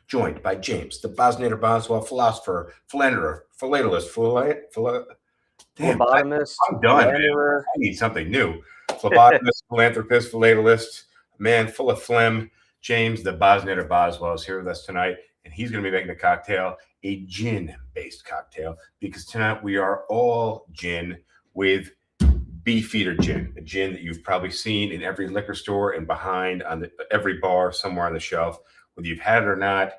joined by James, the Bosnator Boswell philosopher, philanderer, philatelist, damn, Phlebotomist, I'm done, man. philanderer. I need something new. Phlebotomist, philanthropist, philatelist, man full of phlegm. James, the Bosnator Boswell, is here with us tonight, and he's going to be making a cocktail, a gin-based cocktail, because tonight we are all gin with Beefeater gin, a gin that you've probably seen in every liquor store and behind on every bar somewhere on the shelf. Whether you've had it or not,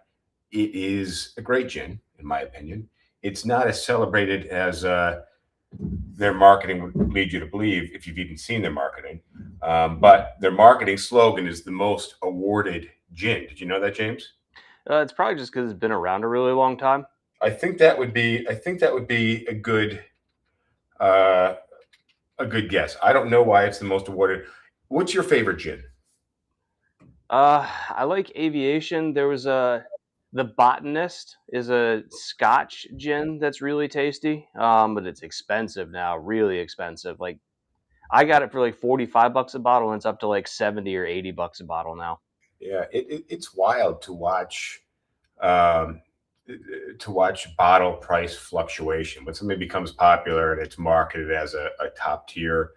it is a great gin, in my opinion. It's not as celebrated as their marketing would lead you to believe if you've even seen their marketing. But their marketing slogan is the most awarded gin. Did you know that, James? It's probably just because it's been around a really long time. I think that would be a good guess. I don't know why it's the most awarded. What's your favorite gin? I like Aviation. There was the Botanist is a Scotch gin that's really tasty, but it's expensive now, really expensive. Like I got it for like $45 a bottle, and it's up to like 70 or $80 a bottle now. Yeah, it's wild um, to watch bottle price fluctuation. When something becomes popular and it's marketed as a top tier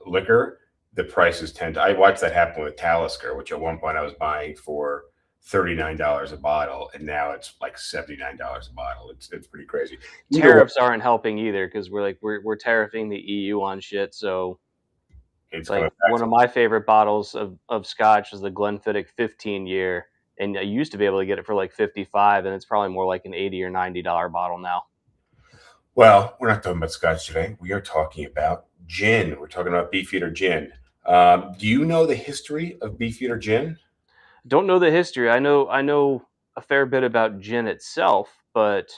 liquor, the prices tend to. I watched that happen with Talisker, which at one point I was buying for $39 a bottle, and now it's like $79 a bottle. It's pretty crazy. Tariffs aren't helping either because we're tariffing the EU on shit. So it's like one of my favorite bottles of Scotch is the Glenfiddich 15-year, and I used to be able to get it for like 55, and it's probably more like an $80 or $90 bottle now. Well, we're not talking about Scotch today. We are talking about gin. We're talking about Beefeater gin. Do you know the history of Beefeater gin? Don't know the history. I know a fair bit about gin itself, but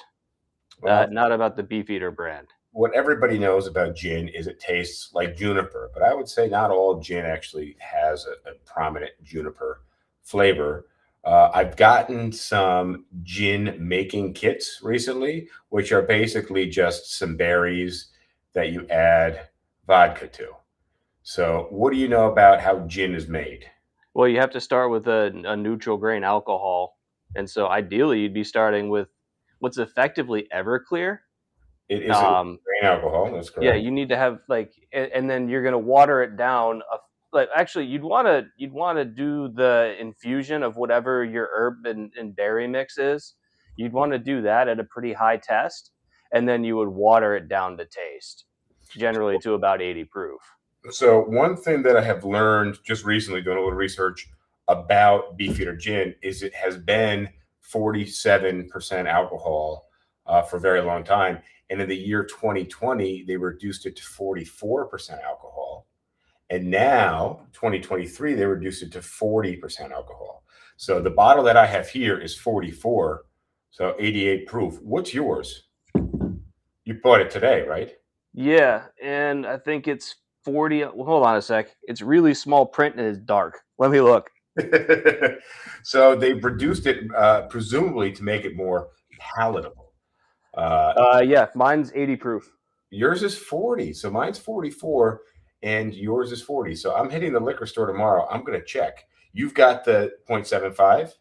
not about the Beefeater brand. What everybody knows about gin is it tastes like juniper, but I would say not all gin actually has a prominent juniper flavor. I've gotten some gin making kits recently, which are basically just some berries that you add vodka to. So, what do you know about how gin is made? Well, you have to start with a neutral grain alcohol, and so ideally you'd be starting with what's effectively Everclear. It is a grain alcohol. That's correct. Yeah, you need to have and then you're gonna water it down. Actually, you'd want to do the infusion of whatever your herb and berry mix is. You'd want to do that at a pretty high test, and then you would water it down to taste, generally to about 80 proof. So one thing that I have learned just recently doing a little research about Beefeater gin is it has been 47% alcohol for a very long time. And in the year 2020, they reduced it to 44% alcohol. And now, 2023, they reduced it to 40% alcohol. So the bottle that I have here is 44, so 88 proof. What's yours? You bought it today, right? Yeah, and I think it's 40. Well, hold on a sec. It's really small print and it's dark. Let me look. So they reduced it presumably to make it more palatable. Yeah, mine's 80 proof. Yours is 40, so mine's 44, and yours is 40. So I'm hitting the liquor store tomorrow. I'm going to check. You've got the 0.75?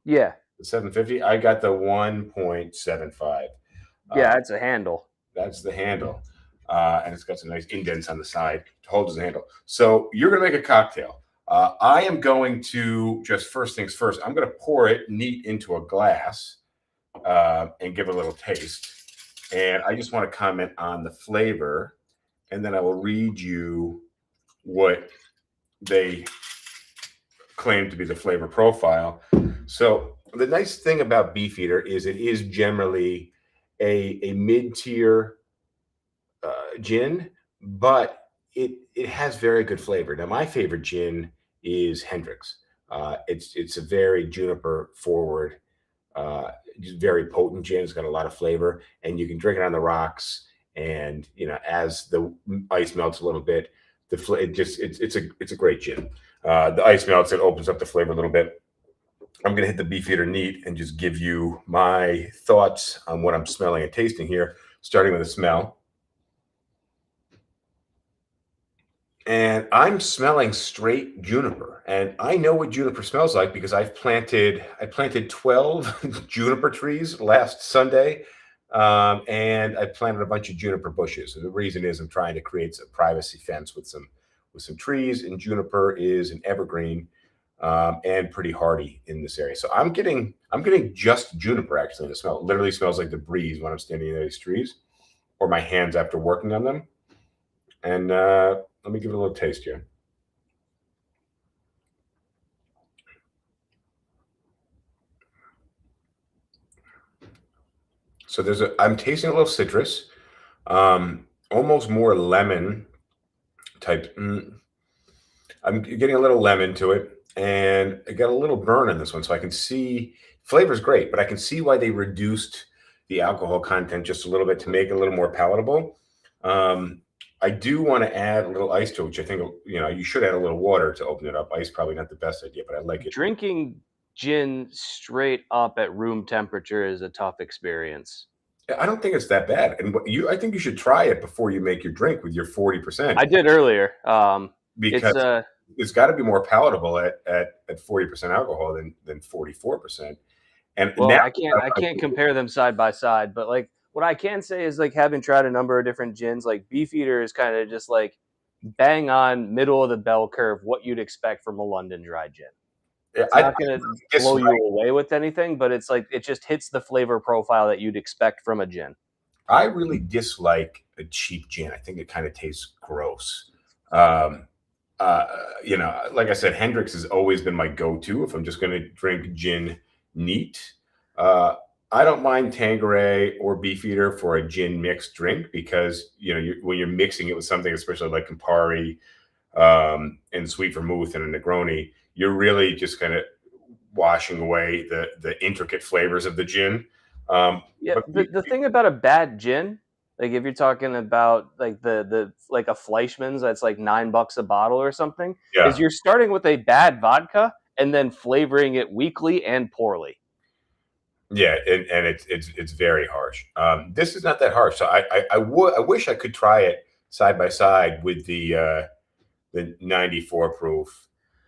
Yeah. The 750? I got the 1.75. Yeah, it's a handle. That's the handle. And it's got some nice indents on the side to hold as a handle. So you're going to make a cocktail. I am going to, just first things first, I'm going to pour it neat into a glass and give it a little taste. And I just want to comment on the flavor, and then I will read you what they claim to be the flavor profile. So the nice thing about Beefeater is it is generally a mid-tier gin, but it has very good flavor. Now, my favorite gin is Hendrick's. It's a very juniper forward, very potent gin. It's got a lot of flavor, and you can drink it on the rocks. And as the ice melts a little bit, it's a great gin. The ice melts, it opens up the flavor a little bit. I'm gonna hit the Beefeater neat and just give you my thoughts on what I'm smelling and tasting here, starting with the smell. And I'm smelling straight juniper, and I know what juniper smells like because I planted 12 juniper trees last Sunday, and I planted a bunch of juniper bushes. And the reason is I'm trying to create a privacy fence with some trees, and juniper is an evergreen, and pretty hardy in this area. So I'm getting just juniper actually in the smell. It literally smells like the breeze when I'm standing in these trees, or my hands after working on them. And let me give it a little taste here. So I'm tasting a little citrus, almost more lemon type. I'm getting a little lemon to it, and I got a little burn in this one. So I can see flavor's great, but I can see why they reduced the alcohol content just a little bit to make it a little more palatable. Um, I do want to add a little ice to it, which I think, you should add a little water to open it up. Ice probably not the best idea, but I like it. Drinking gin straight up at room temperature is a tough experience. I don't think it's that bad. And I think you should try it before you make your drink with your 40%, I did earlier. It's because it's got to be more palatable at 40% alcohol than 44%. And well, now, I can't compare them side by side, but like what I can say is like having tried a number of different gins, like Beefeater is kind of just like bang on middle of the bell curve, what you'd expect from a London dry gin. It's I not going to blow you dislike. away with anything, but it's like it just hits the flavor profile that you'd expect from a gin. I really dislike a cheap gin. I think it kind of tastes gross. Um, uh, like I said, Hendrix has always been my go-to if I'm just going to drink gin neat. Uh, I don't mind Tanqueray or Beefeater for a gin mixed drink because when you're mixing it with something, especially like Campari, and sweet vermouth and a Negroni, you're really just kind of washing away the intricate flavors of the gin. Yeah, But the thing about a bad gin, like if you're talking about like the like a Fleischmann's that's like $9 a bottle or something, is yeah, you're starting with a bad vodka and then flavoring it weakly and poorly. yeah, and it's very harsh. This is not that harsh, so I wish I could try it side by side with the 94 proof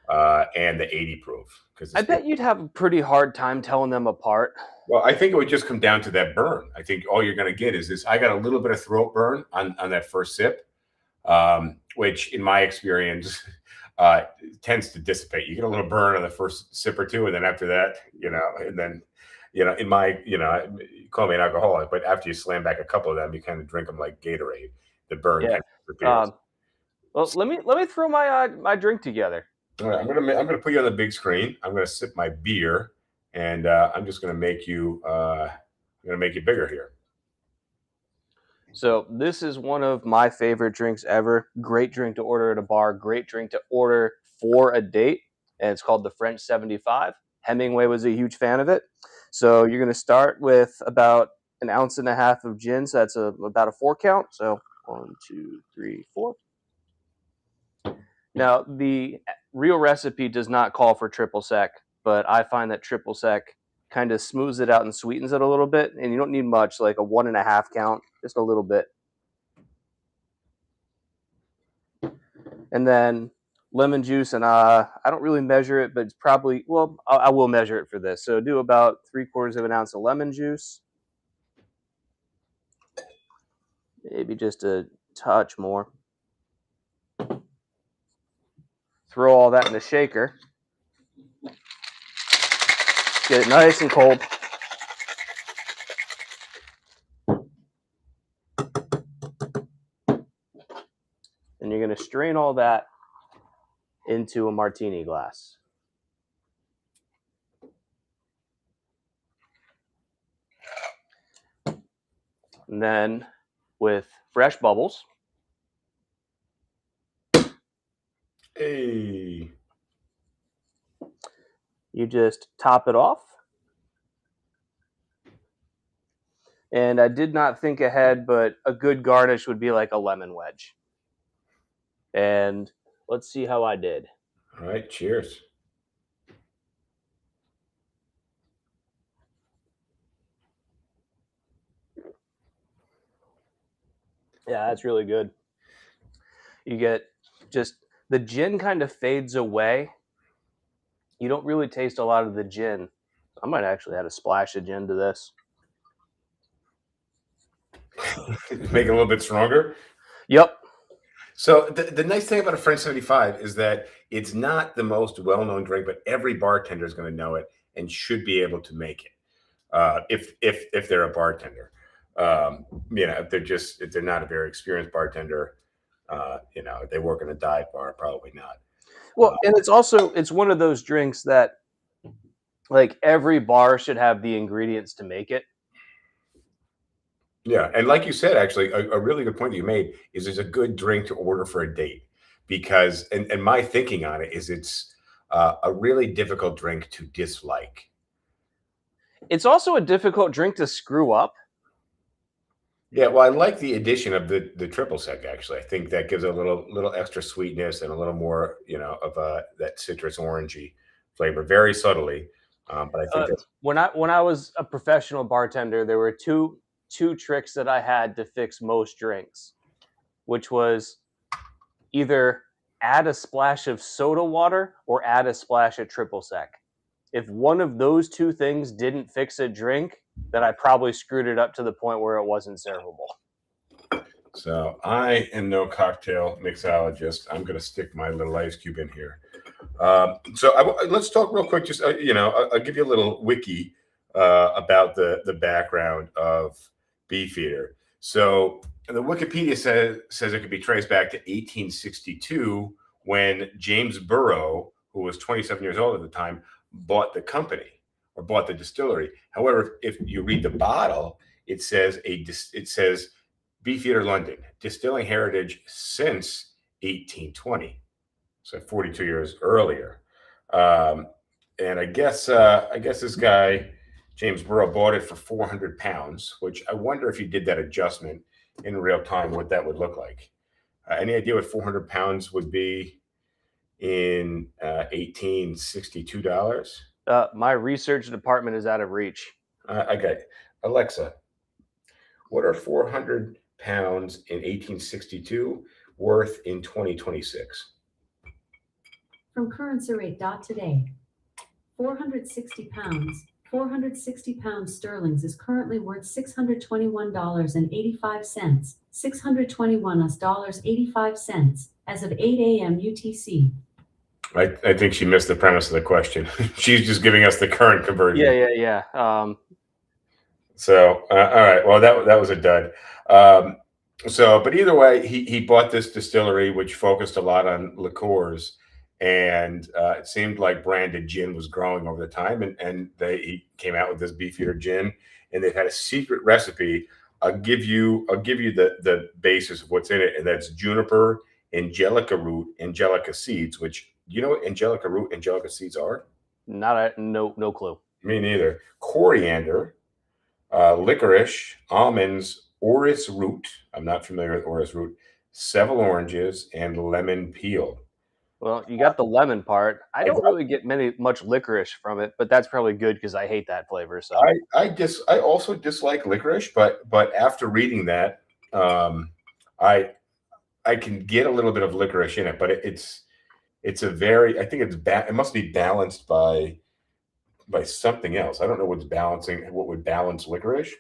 and the 80 proof because I bet you'd have a pretty hard time telling them apart. well, I think it would just come down to that burn. I think all you're going to get is this. I got a little bit of throat burn on that first sip, which in my experience tends to dissipate. You get a little burn on the first sip or two, and then after that, and then, in my, you call me an alcoholic, but after you slam back a couple of them, you kind of drink them like Gatorade. The burn Yeah. kind of disappears. Well, let me throw my drink together. All right, I'm gonna put you on the big screen. I'm gonna sip my beer, and I'm just gonna make you bigger here. So this is one of my favorite drinks ever. Great drink to order at a bar. Great drink to order for a date, and it's called the French 75. Hemingway was a huge fan of it. So you're going to start with about an ounce and a half of gin. So that's about a 4 count. So 1, 2, 3, 4. Now the real recipe does not call for triple sec, but I find that triple sec kind of smooths it out and sweetens it a little bit, and you don't need much, like a 1.5 count, just a little bit. And then lemon juice, and I don't really measure it, but it's probably, well, I will measure it for this. So do about 3/4 of an ounce of lemon juice, maybe just a touch more. Throw all that in the shaker. Get it nice and cold. And you're going to strain all that into a martini glass. And then with fresh bubbles, Hey, you just top it off. And I did not think ahead, but a good garnish would be like a lemon wedge. And let's see how I did. all right, cheers. Yeah, that's really good. You get just the gin kind of fades away. You don't really taste a lot of the gin. I might actually add a splash of gin to this. Make it a little bit stronger. Yep. So the nice thing about a French 75 is that it's not the most well-known drink, but every bartender is going to know it and should be able to make it if they're a bartender. If they're not a very experienced bartender, if they work in a dive bar, probably not. Well, and it's one of those drinks that like every bar should have the ingredients to make it. Yeah, and like you said, actually, a really good point that you made is it's a good drink to order for a date because, and my thinking on it is it's a really difficult drink to dislike. It's also a difficult drink to screw up. Yeah, well, I like the addition of the triple sec. Actually, I think that gives a little extra sweetness and a little more, of that citrus orangey flavor, very subtly. But I think that's When I was a professional bartender, there were two tricks that I had to fix most drinks, which was either add a splash of soda water or add a splash of triple sec. If one of those two things didn't fix a drink, then I probably screwed it up to the point where it wasn't servable. so. I am no cocktail mixologist. I'm going to stick my little ice cube in here. Let's talk real quick. Just I'll give you a little wiki about the background of Beefeater. So the Wikipedia says it could be traced back to 1862 when James Burrow, who was 27 years old at the time, bought the company or bought the distillery. However, if you read the bottle, it says Beefeater London, distilling heritage since 1820. So 42 years earlier. And I guess this guy, James Burrow, bought it for 400 pounds, which I wonder if you did that adjustment in real time, what that would look like. Any idea what 400 pounds would be in $1862? My research department is out of reach. Okay. Alexa, what are 400 pounds in 1862 worth in 2026? From currency-rate.today, 460 pounds sterling is currently worth $621.85, $621.85 as of 8 a.m. UTC. I think she missed the premise of the question. She's just giving us the current conversion. Yeah. All right. Well, that was a dud. But either way, he bought this distillery, which focused a lot on liqueurs. And it seemed like branded gin was growing over the time, and he came out with this Beefeater gin, and they've had a secret recipe. I'll give you the basis of what's in it, and that's juniper, angelica root, angelica seeds. Which you know what angelica root, angelica seeds are? No clue. Me neither. Coriander, licorice, almonds, orris root. I'm not familiar with orris root. Several oranges and lemon peel. Well, you got the lemon part. I don't really get much licorice from it, but that's probably good because I hate that flavor. So I also dislike licorice, but after reading that, I can get a little bit of licorice in it, but it's a very, I think it must be balanced by something else. I don't know what would balance licorice,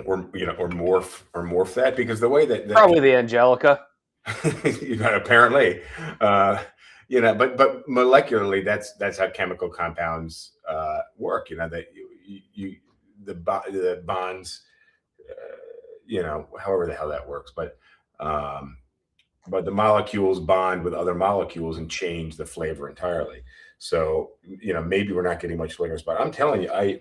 or morph that, because the way that probably the angelica. Apparently, but molecularly, that's how chemical compounds work. That the bonds, however the hell that works, but the molecules bond with other molecules and change the flavor entirely. So maybe we're not getting much licorice, but I'm telling you,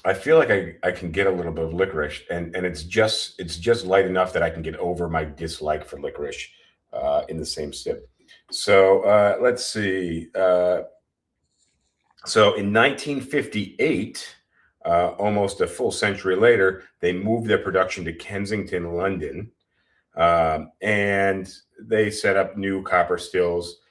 I feel like I can get a little bit of licorice, and it's just light enough that I can get over my dislike for licorice in the same sip. So let's see. So in 1958, almost a full century later, they moved their production to Kensington, London, and they set up new copper stills,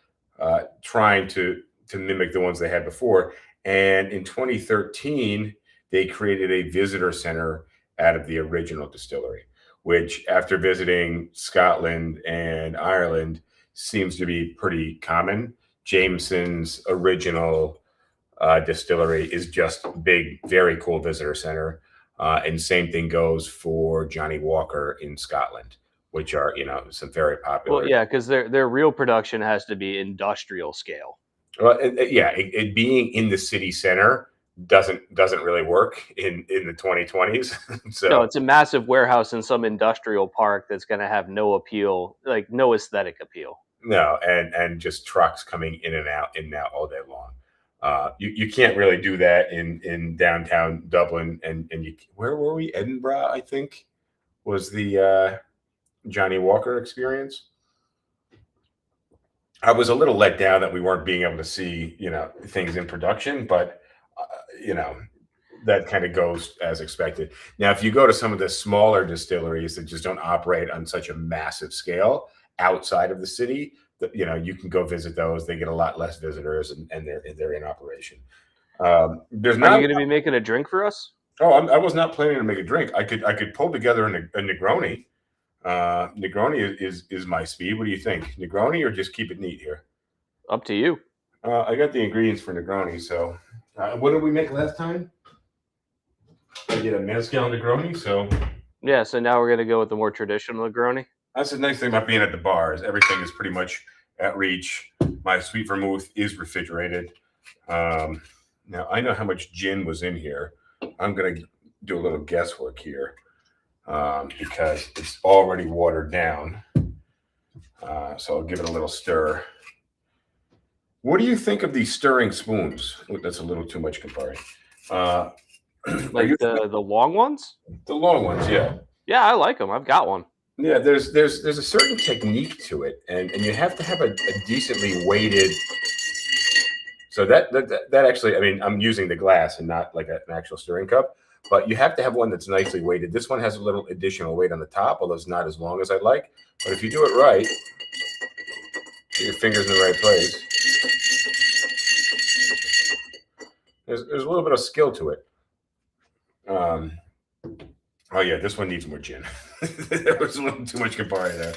trying to mimic the ones they had before. And in 2013, they created a visitor center out of the original distillery, which after visiting Scotland and Ireland seems to be pretty common. Jameson's original distillery is just big, very cool visitor center. And same thing goes for Johnny Walker in Scotland, which are, some very popular. Well, yeah, because their real production has to be industrial scale. Well, it being in the city center doesn't really work in the 2020s. So No, it's a massive warehouse in some industrial park that's going to have no appeal, like no aesthetic appeal. no, and just trucks coming in and out all day long. You can't really do that in downtown Dublin, and where were we? Edinburgh, I think, was the Johnny Walker experience. I was a little let down that we weren't being able to see, things in production, but that kind of goes as expected. Now, if you go to some of the smaller distilleries that just don't operate on such a massive scale outside of the city, you can go visit those. They get a lot less visitors, and they're in operation. There's Are not. you going to be making a drink for us? Oh, I was not planning to make a drink. I could pull together a Negroni. Negroni is my speed. What do you think, Negroni, or just keep it neat here? Up to you. I got the ingredients for Negroni. So, what did we make last time? I did a mezcal Negroni. So, Yeah, so now we're going to go with the more traditional Negroni. that's the nice thing about being at the bars. Everything is pretty much at reach. My sweet vermouth is refrigerated. Now I know how much gin was in here. I'm gonna do a little guesswork here because it's already watered down. So I'll give it a little stir. What do you think of these stirring spoons? Ooh, that's a little too much, Campari. Like the long ones? The long ones, yeah. Yeah, I like them. I've got one. Yeah, there's a certain technique to it, and you have to have a decently weighted. So that actually, I mean, I'm using the glass and not like an actual stirring cup, but you have to have one that's nicely weighted. This one has a little additional weight on the top, although it's not as long as I'd like. But if you do it right, get your fingers in the right place. There's a little bit of skill to it. Oh yeah, this one needs more gin. There was a little too much Campari there.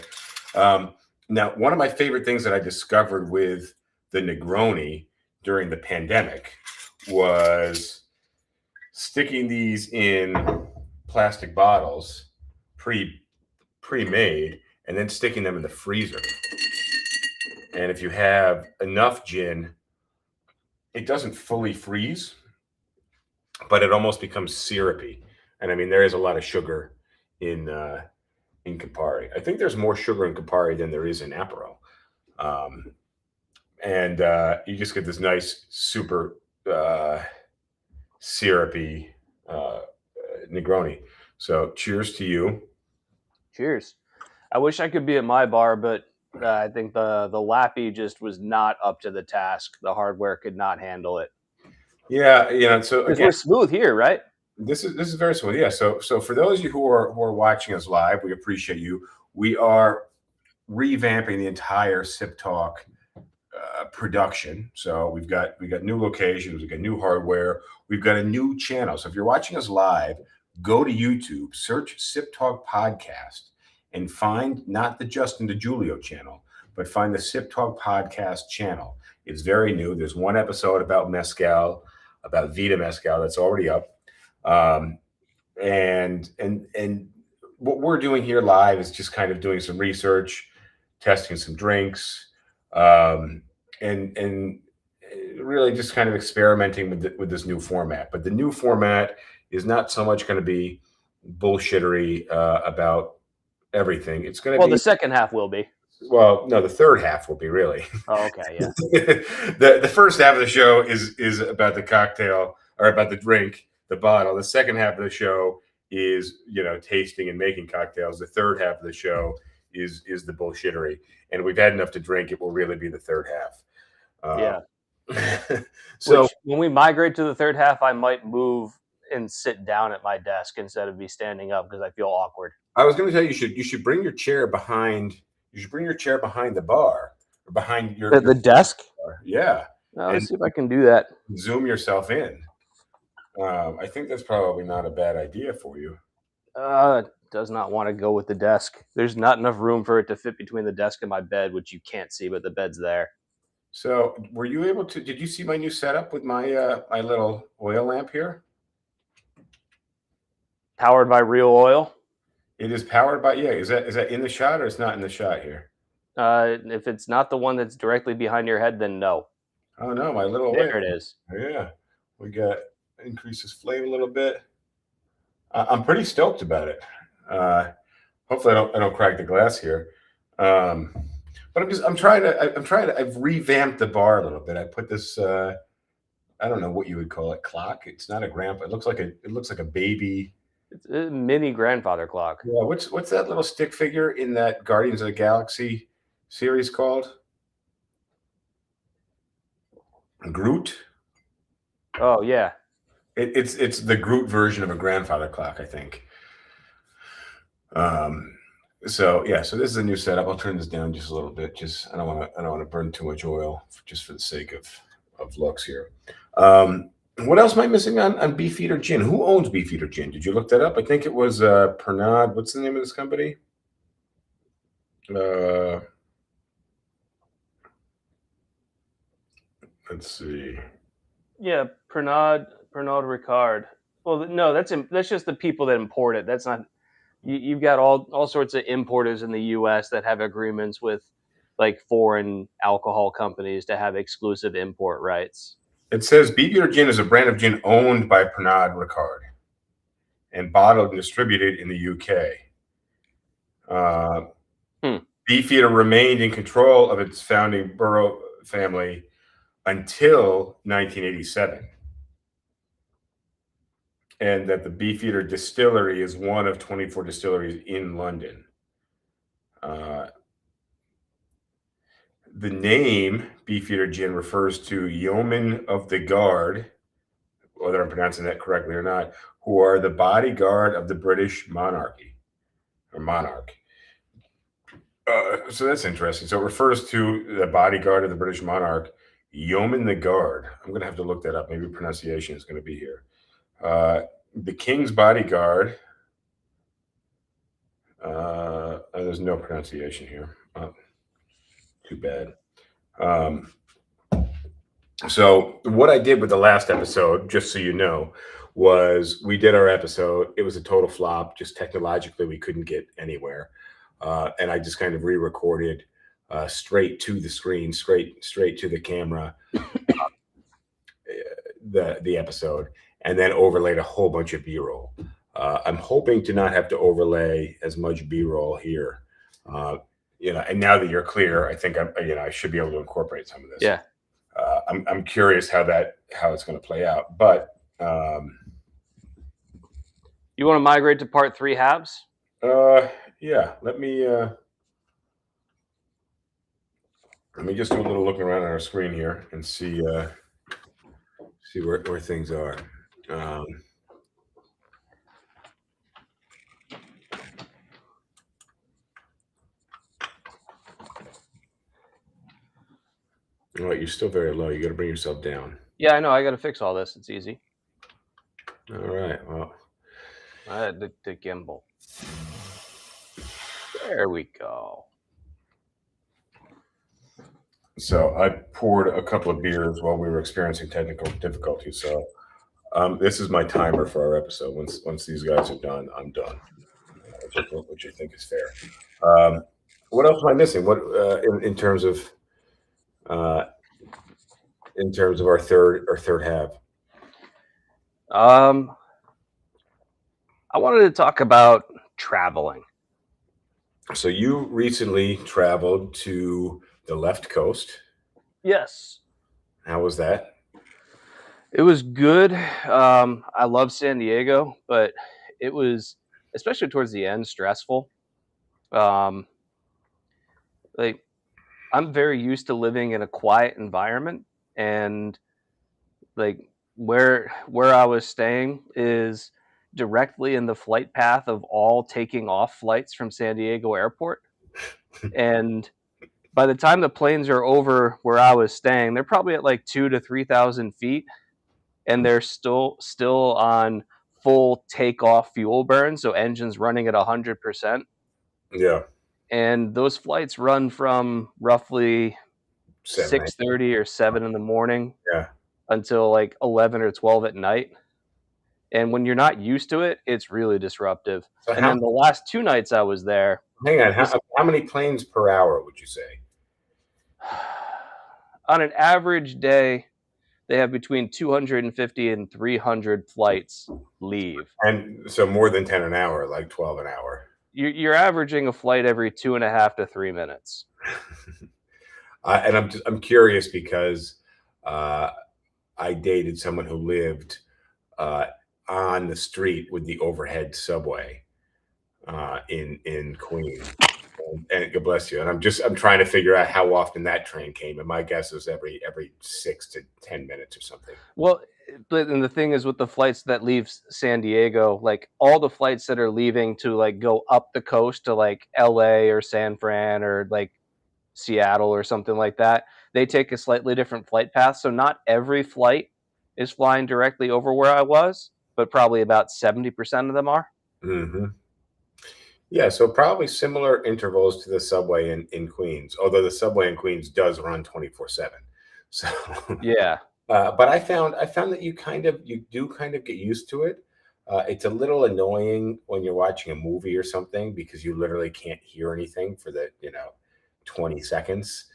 Now, one of my favorite things that I discovered with the Negroni during the pandemic was sticking these in plastic bottles, pre-made, and then sticking them in the freezer. And if you have enough gin, it doesn't fully freeze, but it almost becomes syrupy. And I mean, there is a lot of sugar in Campari. I think there's more sugar in Campari than there is in Aperol. And you just get this nice, super syrupy Negroni. So cheers to you. Cheers. I wish I could be at my bar, but I think the Lappy just was not up to the task. The hardware could not handle it. Yeah, so Because again, we're smooth here, right? this is very smooth. Yeah. So for those of you who are watching us live, we appreciate you. We are revamping the entire SipTalk production. So we've got new locations, we've got new hardware, we've got a new channel. So if you're watching us live, go to YouTube, search SipTalk Podcast, and find not the Justin DeJulio channel, but find the SipTalk Podcast channel. It's very new. There's one episode about mezcal, about Vita Mezcal, that's already up. And what we're doing here live is just kind of doing some research, testing some drinks, and really just kind of experimenting with this new format. But the new format is not so much going to be bullshittery about everything. It's going to be. Well, the second half will be. Well, no, the third half will be really. Oh, okay, yeah. The first half of the show is about the cocktail or about the drink, the bottle. The second half of the show is, tasting and making cocktails. The third half of the show is the bullshittery. And we've had enough to drink. It will really be the third half. Yeah. So which, when we migrate to the third half, I might move and sit down at my desk instead of be standing up because I feel awkward. I was going to tell you, you should bring your chair behind. You should bring your chair behind the bar or behind your desk. Bar. Yeah. Let's see if I can do that. Zoom yourself in. I think that's probably not a bad idea for you. Does not want to go with the desk. There's not enough room for it to fit between the desk and my bed, which you can't see, but the bed's there. So, were you able to? Did you see my new setup with my my little oil lamp here? Powered by real oil. It is powered by, yeah. Is that in the shot or it's not in the shot here? If it's not the one that's directly behind your head, then no. Oh no, my little oil. There it is. Yeah, we got increases flame a little bit. I'm pretty stoked about it. Hopefully, I don't crack the glass here. But I'm trying to. I've revamped the bar a little bit. I put this. I don't know what you would call it. Clock. It's not a grandpa. It looks like a baby. It's a mini grandfather clock. Yeah. What's that little stick figure in that Guardians of the Galaxy series called? Groot. Oh yeah. It's the Groot version of a grandfather clock, I think. So yeah, so this is a new setup. I'll turn this down just a little bit. I don't want to burn too much oil just for the sake of looks here. What else am I missing on Beefeater Gin? Who owns Beefeater Gin? Did you look that up? I think it was Pernod. What's the name of this company? Let's see. Yeah, Pernod Ricard. Well, no, that's just the people that import it. That's not. You've got all sorts of importers in the U.S. that have agreements with like foreign alcohol companies to have exclusive import rights. It says Beefeater Gin is a brand of gin owned by Pernod Ricard and bottled and distributed in the UK. Beefeater remained in control of its founding borough family until 1987. And that the Beefeater distillery is one of 24 distilleries in London. The name Beefeater Gin refers to yeomen of the guard, whether I'm pronouncing that correctly or not, who are the bodyguard of the British monarchy or monarch. So that's interesting. So it refers to the bodyguard of the British monarch, yeomen the guard. I'm going to have to look that up. Maybe pronunciation is going to be here. The king's bodyguard. There's no pronunciation here. Too bad. So what I did with the last episode, just so you know, was we did our episode. It was a total flop. Just technologically, we couldn't get anywhere. And I just kind of re-recorded straight to the screen, straight to the camera, the episode, and then overlaid a whole bunch of B-roll. I'm hoping to not have to overlay as much B-roll here. And now that you're clear, I think I should be able to incorporate some of this. Yeah. I'm curious how it's going to play out, but you want to migrate to part 3 halves? Yeah. Let me just do a little looking around on our screen here and see where things are. All right, you're still very low. You got to bring yourself down. Yeah, I know. I got to fix all this. It's easy. All right. Well, I had the gimbal. There we go. So I poured a couple of beers while we were experiencing technical difficulties. So this is my timer for our episode. Once these guys are done, I'm done. Which I think is fair. What else am I missing? What in terms of our third half? I wanted to talk about traveling. So you recently traveled to the left coast. Yes. How was that? It was good. I love San Diego, but it was, especially towards the end, stressful. I'm very used to living in a quiet environment, and where I was staying is directly in the flight path of all taking off flights from San Diego Airport. And by the time the planes are over where I was staying, they're probably at like 2,000 to 3,000 feet, and they're still on full takeoff fuel burn, so engines running at 100%. Yeah. And those flights run from roughly 7, 8. 6:30 or 7 in the morning Yeah. until like 11 or 12 at night. And when you're not used to it, it's really disruptive. So And then the last 2 nights I was there, hang on, how many planes per hour would you say? on an average day, they have between 250 and 300 flights leave. And so more than 10 an hour, like 12 an hour. You're averaging a flight every 2.5 to 3 minutes. And I'm curious because I dated someone who lived on the street with the overhead subway in Queens. And God bless you. And I'm trying to figure out how often that train came. And my guess is every 6 to 10 minutes or something. Well, and the thing is with the flights that leave San Diego, like all the flights that are leaving to like go up the coast to like LA or San Fran or like Seattle or something like that, they take a slightly different flight path. So not every flight is flying directly over where I was, but probably about 70% of them are. Mm-hmm. Yeah, so probably similar intervals to the subway in Queens, although the subway in Queens does run 24/7. So Yeah. but I found that you do kind of get used to it. It's a little annoying when you're watching a movie or something because you literally can't hear anything for the 20 seconds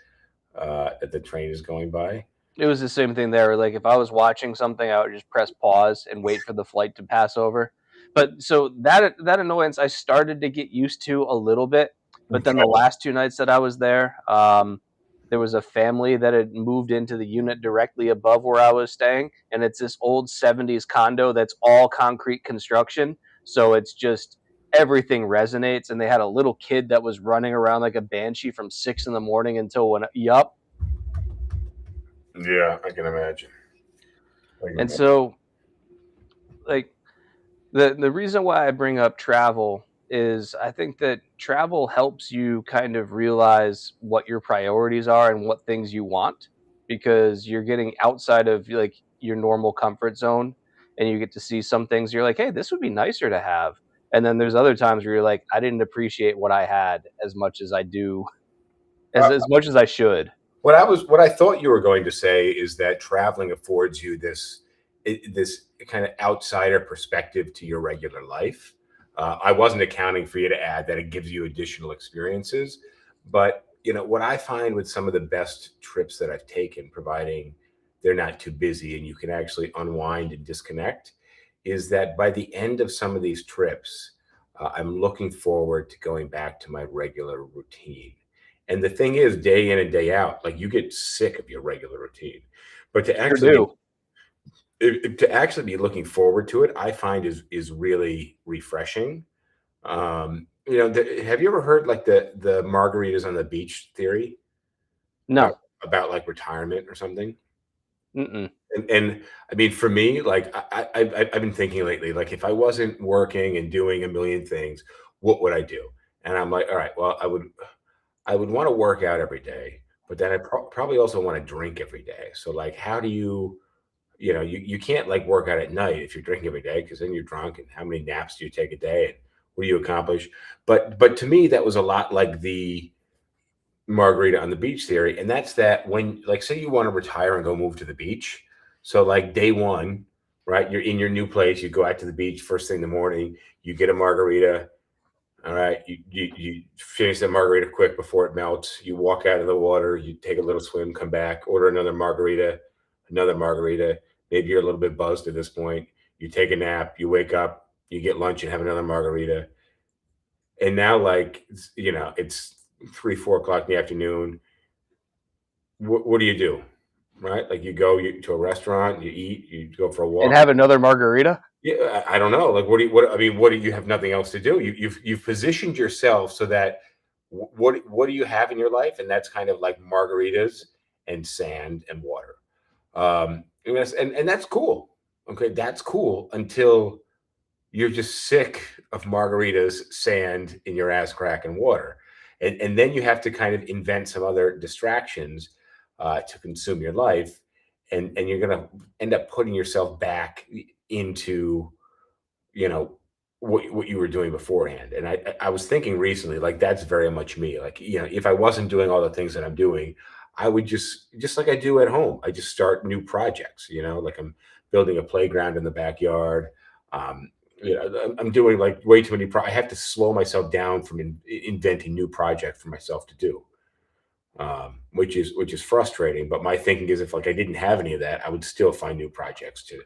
that the train is going by. It was the same thing there. Like if I was watching something, I would just press pause and wait for the flight to pass over. But so that annoyance I started to get used to a little bit. But then the last 2 nights that I was there, there was a family that had moved into the unit directly above where I was staying, and it's this old 70s condo that's all concrete construction. So it's just everything resonates, and they had a little kid that was running around like a banshee from 6 in the morning until when yup. Yeah, I can imagine. And so like the reason why I bring up travel is I think that travel helps you kind of realize what your priorities are and what things you want, because you're getting outside of like your normal comfort zone, and you get to see some things you're like, hey, this would be nicer to have. And then there's other times where you're like, I didn't appreciate what I had as much as I do, as much as I should. What I thought you were going to say is that traveling affords you this kind of outsider perspective to your regular life. I wasn't accounting for you to add that it gives you additional experiences, but what I find with some of the best trips that I've taken, providing they're not too busy and you can actually unwind and disconnect, is that by the end of some of these trips, I'm looking forward to going back to my regular routine. And the thing is, day in and day out, like you get sick of your regular routine. But to actually be looking forward to it, I find is really refreshing. Have you ever heard like the margaritas on the beach theory? No. About like retirement or something? Mm-mm. And I mean, for me, like I've been thinking lately, like if I wasn't working and doing a million things, what would I do? And I'm like, all right, well, I would want to work out every day, but then I probably also want to drink every day. So like, how do you can't like work out at night if you're drinking every day, because then you're drunk. And how many naps do you take a day? And what do you accomplish? But to me, that was a lot like the margarita on the beach theory. And that's that when, like, say you want to retire and go move to the beach. So like day one, right? You're in your new place. You go out to the beach first thing in the morning, you get a margarita. All right. You finish that margarita quick before it melts. You walk out of the water, you take a little swim, come back, order another margarita. Maybe you're a little bit buzzed at this point. You take a nap, you wake up, you get lunch and have another margarita. And now, like, it's 3, 4 o'clock in the afternoon. What do you do? Right? Like you go to a restaurant, you eat, you go for a walk. And have another margarita? Yeah, I don't know. Like, what do you have nothing else to do? You've positioned yourself so that what do you have in your life? And that's kind of like margaritas and sand and water. And that's cool. Okay, that's cool until you're just sick of margaritas, sand in your ass crack, and water. And then you have to kind of invent some other distractions to consume your life. And you're going to end up putting yourself back into you know, what you were doing beforehand. And I was thinking recently, like that's very much me. Like, if I wasn't doing all the things that I'm doing, I would just like I do at home. I just start new projects, like I'm building a playground in the backyard. Um, I'm doing like way too many. I have to slow myself down from inventing new projects for myself to do, which is frustrating. But my thinking is, if like I didn't have any of that, I would still find new projects to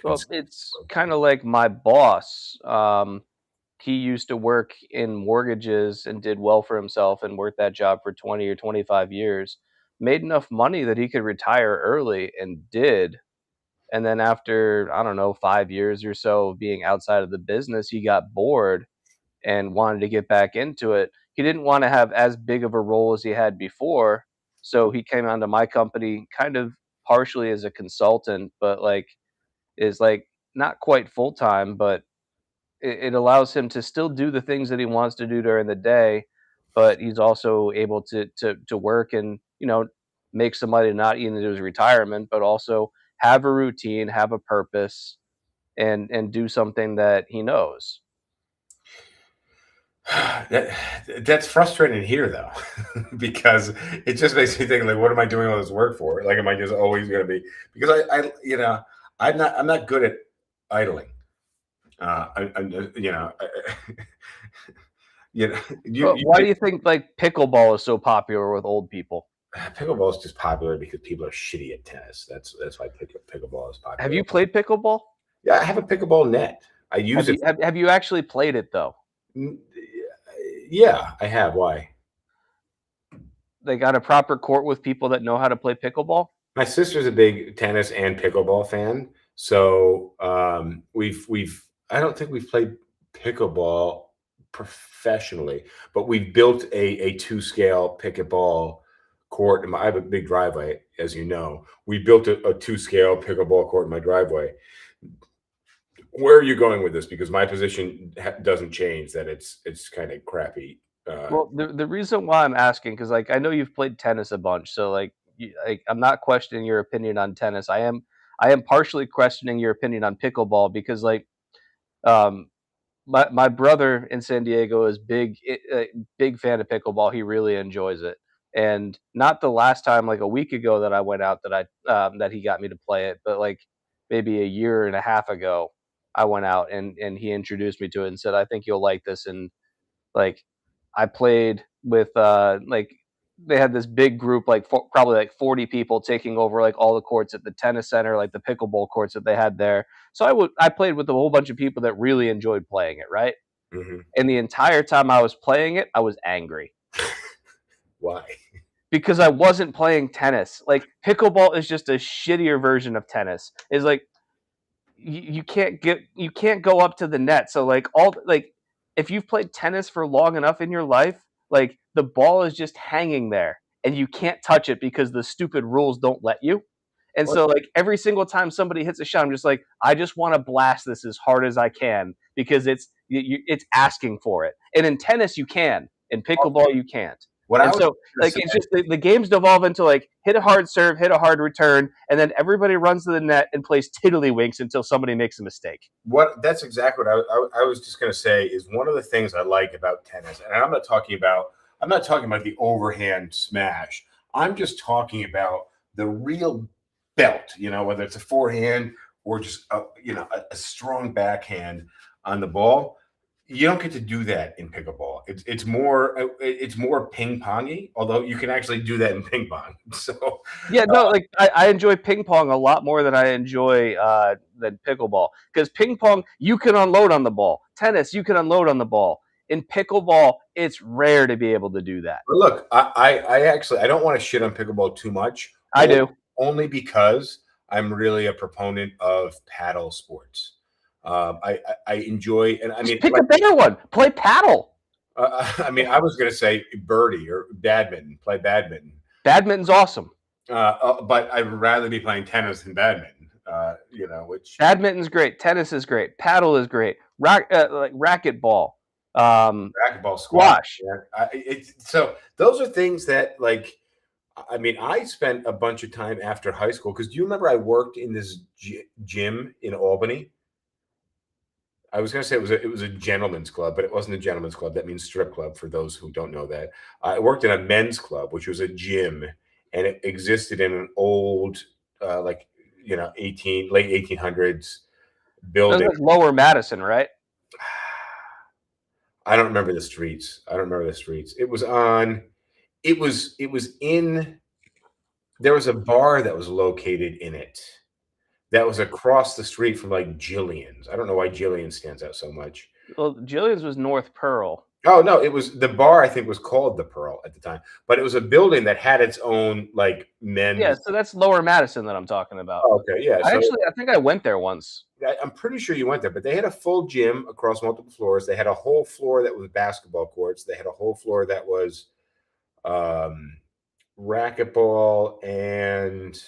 Well, consider. it's kind of like my boss. He used to work in mortgages and did well for himself and worked that job for 20 or 25 years. Made enough money that he could retire early and did. And then after, I don't know, 5 years or so of being outside of the business, he got bored and wanted to get back into it. He didn't want to have as big of a role as he had before. So he came onto my company kind of partially as a consultant, but like is like not quite full time, but it allows him to still do the things that he wants to do during the day, but he's also able to work and make some money not even into his retirement, but also have a routine, have a purpose, and do something that he knows. That's frustrating to hear, though, because it just makes me think, like, what am I doing all this work for? Like, am I just always going to be? Because I'm not good at idling. I'm you know, But why do you think like pickleball is so popular with old people? pickleball is just popular because people are shitty at tennis. That's why pickleball is Have popular. you played pickleball? Yeah, I have a pickleball net. I use Have it. you have you actually played it though? Yeah, I have. Why? They got a proper court with people that know how to play pickleball? My sister's a big tennis and pickleball fan, so we've I don't think we've played pickleball professionally, but we've built a two scale pickleball court. I have a big driveway, as you know. We built a two scale pickleball court in my driveway. Where are you going with this? Because my position doesn't change. That it's kind of crappy. Well, the reason why I'm asking, because like I know you've played tennis a bunch, so like I'm not questioning your opinion on tennis. I am partially questioning your opinion on pickleball because like um my brother in San Diego is big fan of pickleball. He really enjoys it. And not the last time, like a week ago that I went out that he got me to play it, but like maybe a year and a half ago, I went out and he introduced me to it and said, "I think you'll like this." And like I played with like they had this big group, like probably like 40 people taking over like all the courts at the tennis center, like the pickleball courts that they had there. So I played with a whole bunch of people that really enjoyed playing it, right? Mhm. And the entire time I was playing it, I was angry Why? because I wasn't playing tennis. Like pickleball is just a shittier version of tennis. Is like you can't go up to the net. So like all like if you've played tennis for long enough in your life, like the ball is just hanging there and you can't touch it because the stupid rules don't let you. And What? so like every single time somebody hits a shot, I'm just like, I just want to blast this as hard as I can because it's asking for it. And in tennis you can, in pickleball you can't. What I And was so going to like say. it's just the games devolve into like hit a hard serve, hit a hard return, and then everybody runs to the net and plays tiddlywinks until somebody makes a mistake. What That's exactly what I was just going to say is one of the things I like about tennis, and I'm not talking about the overhand smash. I'm just talking about the real belt. Whether it's a forehand or just a strong backhand on the ball. You don't get to do that in pickleball. It's more ping pongy, although you can actually do that in ping pong. So Yeah, no, like I enjoy ping pong a lot more than I enjoy than pickleball because ping pong you can unload on the ball. Tennis you can unload on the ball. In pickleball, it's rare to be able to do that. But look, I actually I don't want to shit on pickleball too much, I do. only because I'm really a proponent of paddle sports. I enjoy, and I Just mean, pick like, a better one. Play paddle. I was going to say birdie or badminton, play badminton, Badminton's awesome. but I'd rather be playing tennis than badminton. Which Badminton's great. Tennis is great. Paddle is great. Like racquetball. racquetball, squash. Squash. Yeah. So those are things that, like, I mean, I spent a bunch of time after high school because do you remember I worked in this gym in Albany? I was going to say it was a gentleman's club, but it wasn't a gentleman's club. That means strip club for those who don't know that. I worked in a men's club, which was a gym, and it existed in an old, like, 1800s That was building. like Lower Madison, right? I don't remember the streets. I don't remember the streets. It was on. It was in. There was a bar that was located in it. That was across the street from like Jillian's. I don't know why Jillian stands out so much. Well, Jillian's was North Pearl. Oh no, it was the bar. I think was called the Pearl at the time, but it was a building that had its own like men's. Yeah, so that's Lower Madison that I'm talking about. Oh, okay, yeah. So I think I went there once. I'm pretty sure you went there, but they had a full gym across multiple floors. They had a whole floor that was basketball courts. They had a whole floor that was racquetball and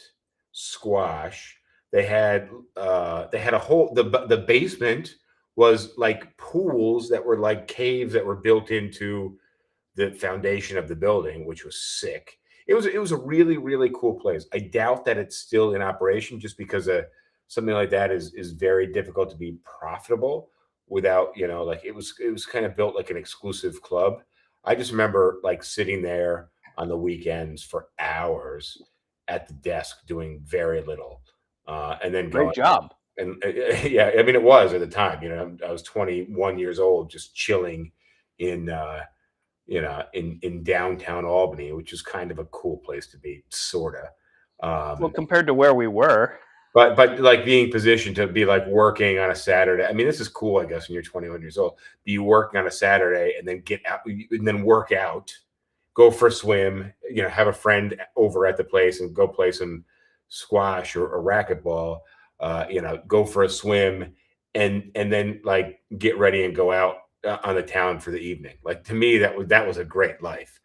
squash. They had a whole the basement was like pools that were like caves that were built into the foundation of the building, which was sick. It was a really really cool place. I doubt that it's still in operation just because something like that is very difficult to be profitable without like it was kind of built like an exclusive club. I just remember like sitting there on the weekends for hours at the desk doing very little, and then going. Great job. And yeah, I mean, it was at the time. I was 21 years old, just chilling in in downtown Albany, which is kind of a cool place to be, sorta. Well, compared to where we were. But like being positioned to be like working on a Saturday. I mean, this is cool, I guess, when you're 21 years old. Be working on a Saturday and then get out and then work out, go for a swim, have a friend over at the place and go play some squash or racquetball, go for a swim and then like get ready and go out on the town for the evening. Like to me, that was a great life.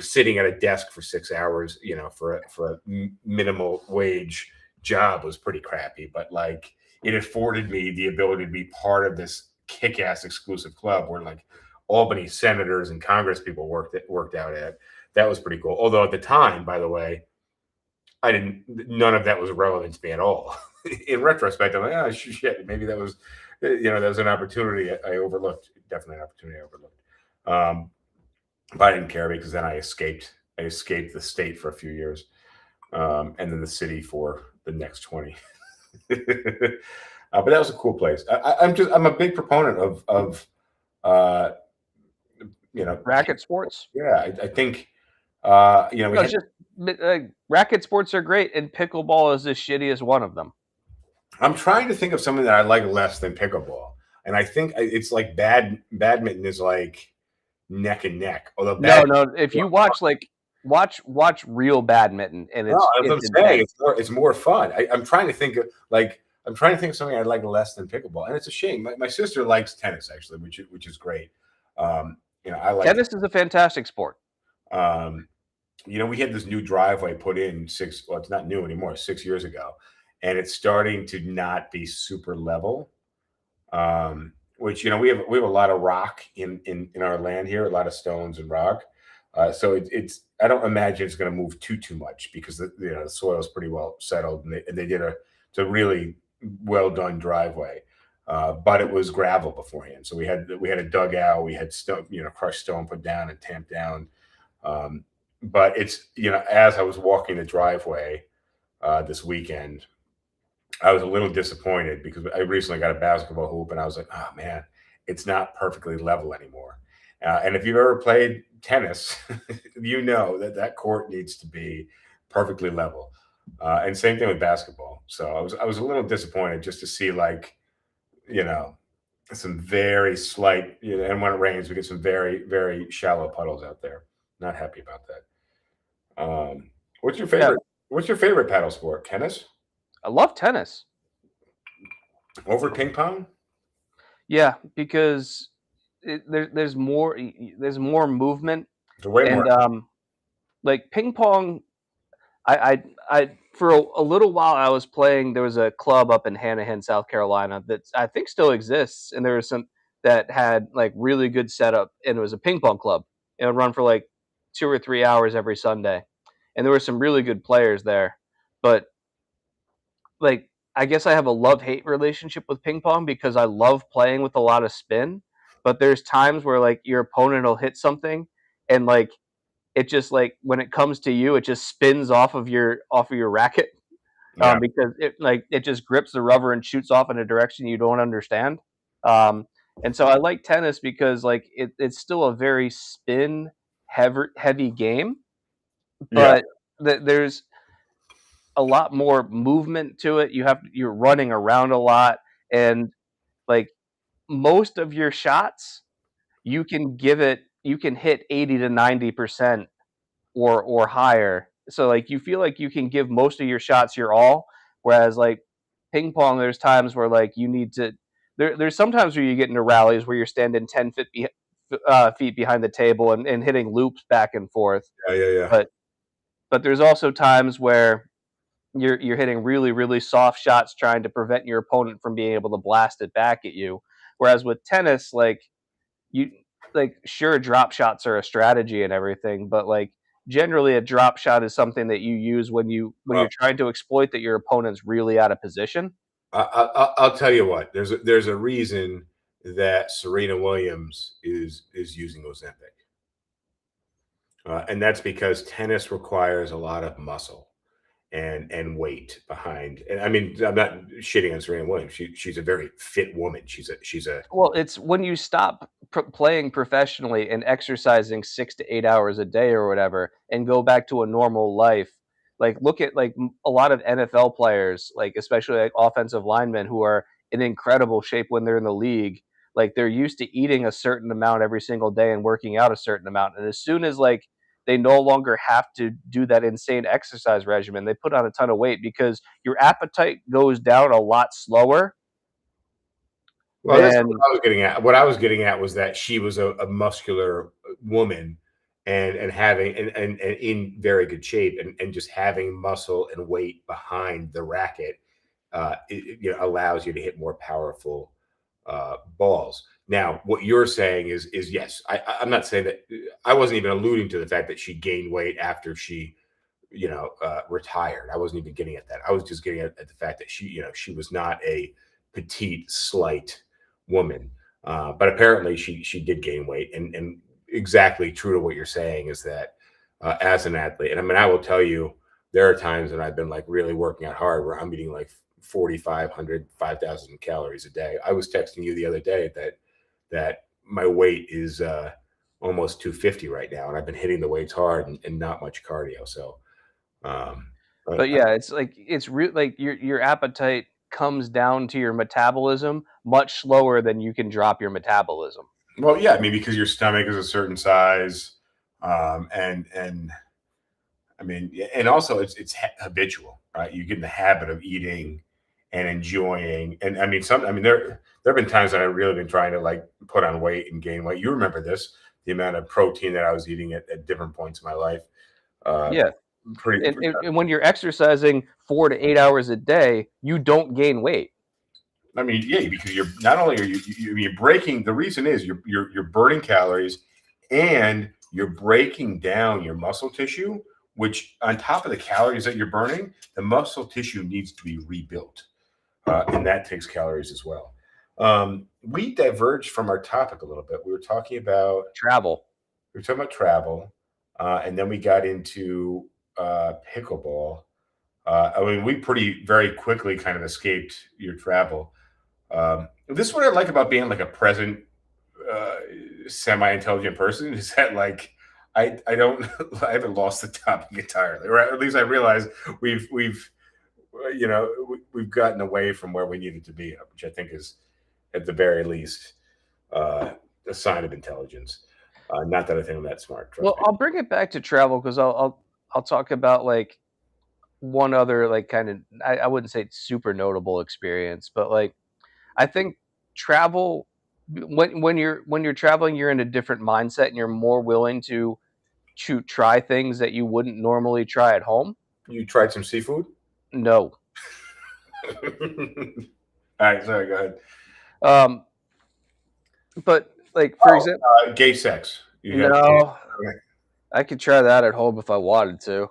Sitting at a desk for 6 hours, for a minimal wage job was pretty crappy, but like it afforded me the ability to be part of this kick-ass exclusive club where like Albany senators and Congress people worked out at. That was pretty cool. Although at the time, by the way, none of that was relevant to me at all. In retrospect, I'm like, oh shit, maybe that was, that was an opportunity I overlooked. Definitely an opportunity I overlooked. But I didn't care because then I escaped the state for a few years, and then the city for the next 20. But that was a cool place. I'm a big proponent of Racket sports. Yeah, I think racket sports are great, and pickleball is as shitty as one of them. I'm trying to think of something that I like less than pickleball, and I think it's like badminton is like neck and neck. Although no, if you watch real badminton, and it's more fun. I'm trying to think of something I like less than pickleball, and it's a shame. My sister likes tennis actually, which is great. I like tennis is a fantastic sport. We had this new driveway put in it's not new anymore, 6 years ago, and it's starting to not be super level. Which we have a lot of rock in our land here, a lot of stones and rock. So it's I don't imagine it's going to move too much because the soil is pretty well settled, and they did it's a really well done driveway. But it was gravel beforehand, so we had a dugout, we had stone, crushed stone put down and tamped down. But it's as I was walking the driveway this weekend, I was a little disappointed because I recently got a basketball hoop, and I was like, oh man, it's not perfectly level anymore. And if you've ever played tennis, you know that court needs to be perfectly level. And same thing with basketball. So I was a little disappointed just to see some very slight, and when it rains, we get some very, very shallow puddles out there. Not happy about that. What's your favorite? Yeah. What's your favorite paddle sport? Tennis? I love tennis. Over ping pong? Yeah, because there's more movement. Way more. Like ping pong, I for a little while I was playing. There was a club up in Hanahan, South Carolina that I think still exists, and there was some that had like really good setup, and it was a ping pong club. It would run for like 2 or 3 hours every Sunday, and there were some really good players there. But like I guess I have a love-hate relationship with ping pong because I love playing with a lot of spin, but there's times where like your opponent will hit something and like it just like when it comes to you, it just spins off of your racket Yeah, because it just grips the rubber and shoots off in a direction you don't understand. Um, and so I like tennis because like it's still a very spin heavy game, yeah, but there's a lot more movement to it. You're running around a lot, and like most of your shots, you can hit 80 to 90% or higher. So like you feel like you can give most of your shots your all, whereas like ping pong, there's times where like you need to. There's sometimes where you get into rallies where you're standing 10 feet behind the table and hitting loops back and forth. yeah. But there's also times where you're hitting really really soft shots trying to prevent your opponent from being able to blast it back at you. Whereas with tennis, like you like sure drop shots are a strategy and everything, but like generally a drop shot is something that you use when Well, you're trying to exploit that your opponent's really out of position. I'll tell you what. There's a reason that Serena Williams is using Ozempic, and that's because tennis requires a lot of muscle and weight behind. And I mean, I'm not shitting on Serena Williams. She's a very fit woman. She's a Well, it's when you stop playing professionally and exercising 6 to 8 hours a day or whatever, and go back to a normal life. Like, look at like a lot of NFL players, like especially like offensive linemen who are in incredible shape when they're in the league. Like they're used to eating a certain amount every single day and working out a certain amount, and as soon as like they no longer have to do that insane exercise regimen, they put on a ton of weight because your appetite goes down a lot slower well, that's what than I was getting at. What I was getting at was that she was a muscular woman and having and in very good shape and just having muscle and weight behind the racket allows you to hit more powerful balls. Now, what you're saying is yes. I'm not saying that. I wasn't even alluding to the fact that she gained weight after she retired. I wasn't even getting at that. I was just getting at the fact that she was not a petite, slight woman, but apparently she did gain weight. And exactly true to what you're saying is that as an athlete, and I mean, I will tell you, there are times when I've been like really working out hard where I'm eating like 4,500, 5,000 calories a day. I was texting you the other day that my weight is almost 250 right now, and I've been hitting the weights hard and not much cardio. So um, but yeah, it's like it's like your appetite comes down to your metabolism much slower than you can drop your metabolism. well, yeah, I mean, because your stomach is a certain size, and I mean, and also it's habitual, right? You get in the habit of eating and enjoying, and I mean, there have been times that I've really been trying to like put on weight and gain weight. You remember this, the amount of protein that I was eating at different points in my life. Uh, Yeah, pretty, and when you're exercising 4 to 8 hours a day, you don't gain weight. I mean, yeah, because you're not only are you're breaking. The reason is you're burning calories, and you're breaking down your muscle tissue. Which, on top of the calories that you're burning, the muscle tissue needs to be rebuilt, and that takes calories as well. We diverged from our topic a little bit. Travel. We were talking about travel, and then we got into pickleball. I mean, we pretty very quickly kind of escaped your travel. This is what I like about being like a present, uh, semi-intelligent person is that like I don't I haven't lost the topic entirely, or at least I realize we've we've gotten away from where we needed to be, which I think is at the very least a sign of intelligence. Not that I think I'm that smart. Trust Well, me. I'll bring it back to travel because I'll talk about like one other like kind of I wouldn't say it's super notable experience, but like I think travel when you're traveling, you're in a different mindset and you're more willing to try things that you wouldn't normally try at home. You tried some seafood? No. All right, sorry, go ahead. Um, but like for Oh, example, gay sex. You got no, okay. I could try that at home if I wanted to.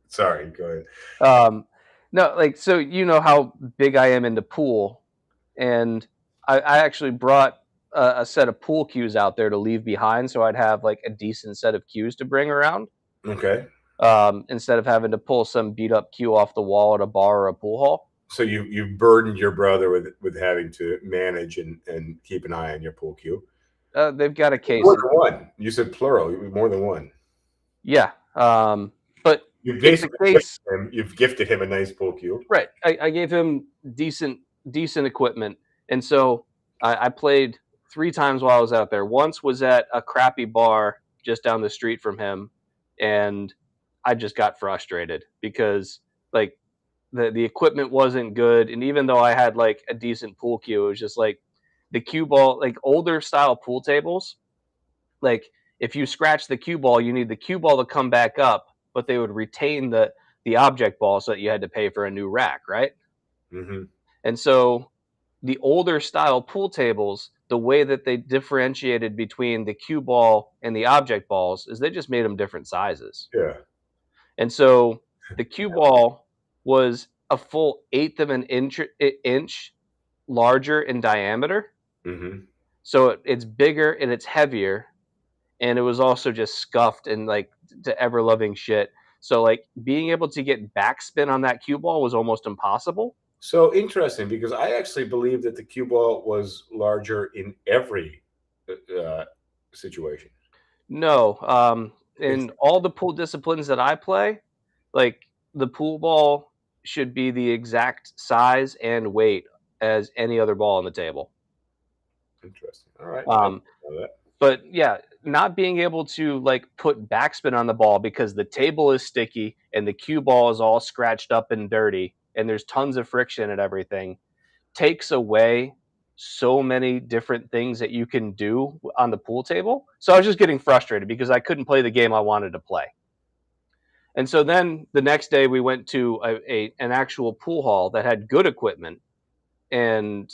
Sorry, go ahead. Um, No, like, so you know how big I am into pool, and I actually brought a set of pool cues out there to leave behind, so I'd have like a decent set of cues to bring around, Okay. instead of having to pull some beat up cue off the wall at a bar or a pool hall. So you burdened your brother with having to manage and keep an eye on your pool cue. They've got a case. More than one. You said plural. More than one. Yeah, but You've it's a basically case. you've gifted him a nice pool cue. Right. I gave him decent equipment, and so I played 3 times while I was out there. Once was at a crappy bar just down the street from him, and I just got frustrated because like the equipment wasn't good, and even though I had like a decent pool cue, it was just like the cue ball, like older style pool tables. Like if you scratch the cue ball, you need the cue ball to come back up, but they would retain the object ball so that you had to pay for a new rack, right? Mm-hmm. And so the older style pool tables, the way that they differentiated between the cue ball and the object balls is they just made them different sizes. Yeah. And so the cue ball was a full eighth of an inch larger in diameter. Mm-hmm. So it's bigger and it's heavier. And it was also just scuffed and like to ever loving shit. So like being able to get backspin on that cue ball was almost impossible. So interesting, because I actually believe that the cue ball was larger in every situation. No, in all the pool disciplines that I play, like the pool ball should be the exact size and weight as any other ball on the table. Interesting. All right. I Um, didn't know that. but yeah, not being able to like put backspin on the ball because the table is sticky and the cue ball is all scratched up and dirty and there's tons of friction and everything takes away so many different things that you can do on the pool table. So I was just getting frustrated because I couldn't play the game I wanted to play. And so then the next day we went to an actual pool hall that had good equipment, and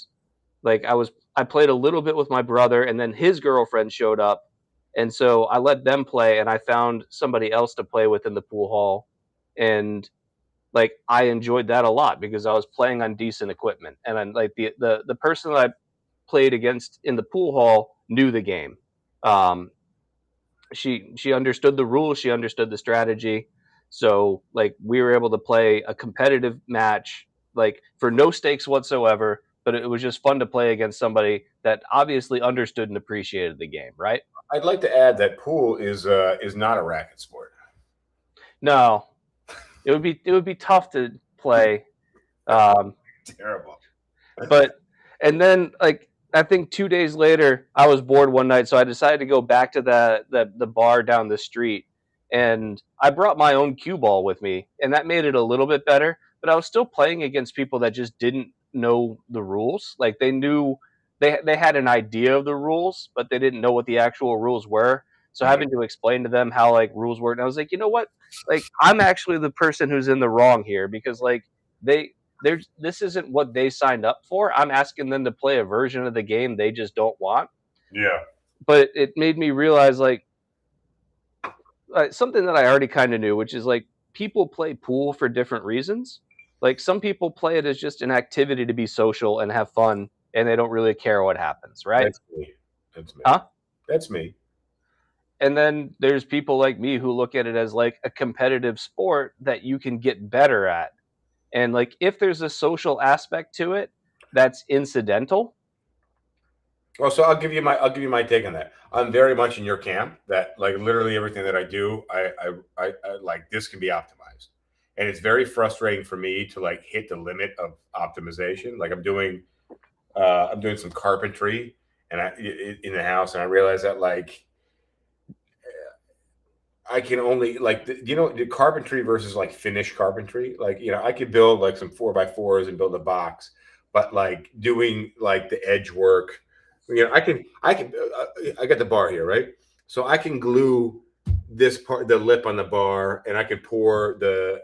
like I played a little bit with my brother, and then his girlfriend showed up, and so I let them play, and I found somebody else to play with in the pool hall, and like I enjoyed that a lot because I was playing on decent equipment, and I'm like the person that I played against in the pool hall knew the game. Um, she understood the rules, she understood the strategy, so like we were able to play a competitive match like for no stakes whatsoever. But it was just fun to play against somebody that obviously understood and appreciated the game, right? I'd like to add that pool is not a racket sport. No, it would be tough to play. Um, Terrible. but and then like I think 2 days later, I was bored one night, so I decided to go back to the bar down the street, and I brought my own cue ball with me, and that made it a little bit better. But I was still playing against people that just didn't know the rules. Like they knew they had an idea of the rules, but they didn't know what the actual rules were. So Mhm. having to explain to them how like rules work, and I was like, you know what? Like I'm actually the person who's in the wrong here because like they this isn't what they signed up for. I'm asking them to play a version of the game they just don't want. Yeah. But it made me realize like something that I already kind of knew, which is like people play pool for different reasons. Like some people play it as just an activity to be social and have fun, and they don't really care what happens, right? That's me. That's me. Huh? That's me. And then there's people like me who look at it as like a competitive sport that you can get better at. And like if there's a social aspect to it that's incidental. Well, so I'll give you my take on that. I'm very much in your camp that like literally everything that I do, I like this can be optimized, and it's very frustrating for me to like hit the limit of optimization. Like I'm doing some carpentry and in the house, and I realize that like I can only like the carpentry versus like finished carpentry. Like I could build like some 4x4s and build a box, but like doing like the edge work, I got the bar here, right? So I can glue this part, the lip on the bar, and I can pour the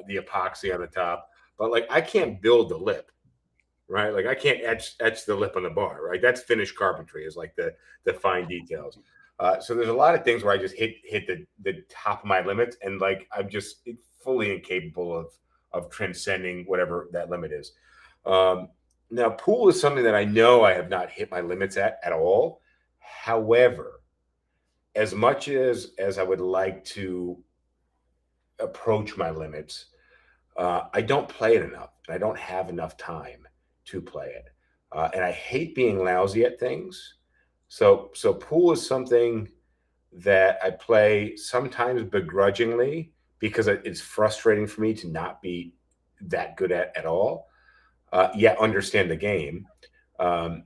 epoxy on the top, but like I can't build the lip, right? Like I can't etch the lip on the bar, right? That's finished carpentry is like the fine details. So there's a lot of things where I just hit the top of my limits, and like I'm just fully incapable of transcending whatever that limit is. Now, pool is something that I know I have not hit my limits at all. However, as much as I would like to approach my limits, I don't play it enough, and I don't have enough time to play it. And I hate being lousy at things. So pool is something that I play sometimes begrudgingly because it's frustrating for me to not be that good at all. Yet understand the game and